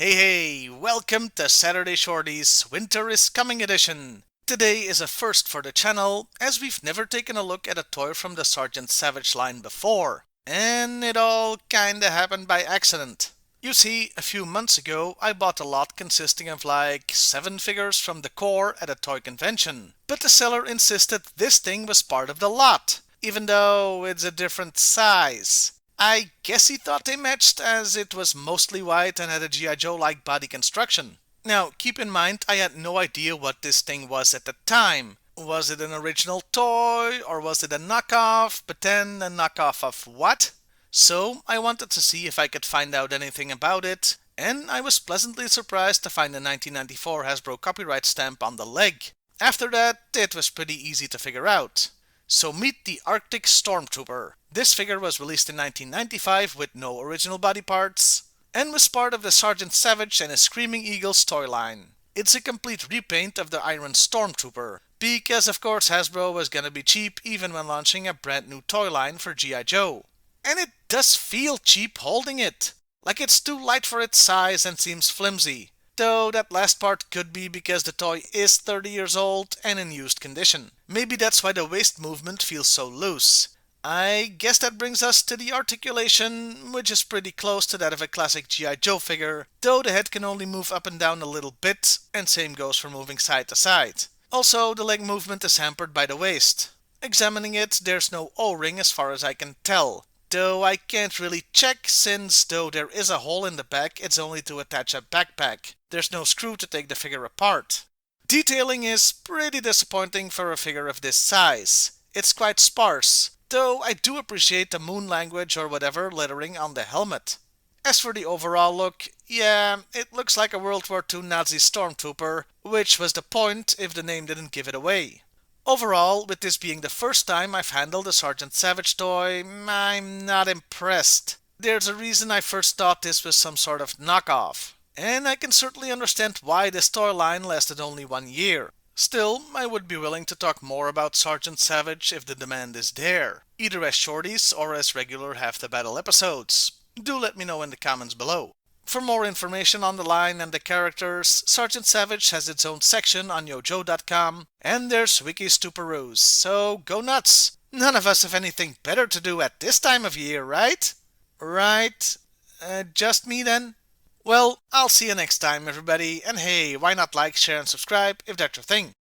Hey, welcome to Saturday Shorties Winter is Coming edition. Today is a first for the channel, as we've never taken a look at a toy from the Sergeant Savage line before. And it all kinda happened by accident. You see, a few months ago, I bought a lot consisting of like 7 figures from the core at a toy convention. But the seller insisted this thing was part of the lot, even though it's a different size. I guess he thought they matched as it was mostly white and had a G.I. Joe-like body construction. Now, keep in mind, I had no idea what this thing was at the time. Was it an original toy, or was it a knockoff, but then a knockoff of what? So, I wanted to see if I could find out anything about it, and I was pleasantly surprised to find a 1994 Hasbro copyright stamp on the leg. After that, it was pretty easy to figure out. So meet the Arctic Stormtrooper. This figure was released in 1995 with no original body parts, and was part of the Sergeant Savage and his Screaming Eagles toy line. It's a complete repaint of the Iron Stormtrooper, because of course Hasbro was gonna be cheap even when launching a brand new toy line for G.I. Joe. And it does feel cheap holding it, like it's too light for its size and seems flimsy. Though that last part could be because the toy is 30 years old and in used condition. Maybe that's why the waist movement feels so loose. I guess that brings us to the articulation, which is pretty close to that of a classic G.I. Joe figure, though the head can only move up and down a little bit, and same goes for moving side to side. Also, the leg movement is hampered by the waist. Examining it, there's no O-ring as far as I can tell. Though I can't really check, since though there is a hole in the back, it's only to attach a backpack. There's no screw to take the figure apart. Detailing is pretty disappointing for a figure of this size. It's quite sparse, though I do appreciate the moon language or whatever lettering on the helmet. As for the overall look, yeah, it looks like a World War II Nazi Stormtrooper, which was the point if the name didn't give it away. Overall, with this being the first time I've handled a Sergeant Savage toy, I'm not impressed. There's a reason I first thought this was some sort of knockoff. And I can certainly understand why this toy line lasted only 1 year. Still, I would be willing to talk more about Sergeant Savage if the demand is there, either as shorties or as regular Half the Battle episodes. Do let me know in the comments below. For more information on the line and the characters, Sergeant Savage has its own section on yojo.com, and there's wikis to peruse, so go nuts! None of us have anything better to do at this time of year, right? Right? Just me then? Well, I'll see you next time, everybody, and hey, why not like, share, and subscribe if that's your thing?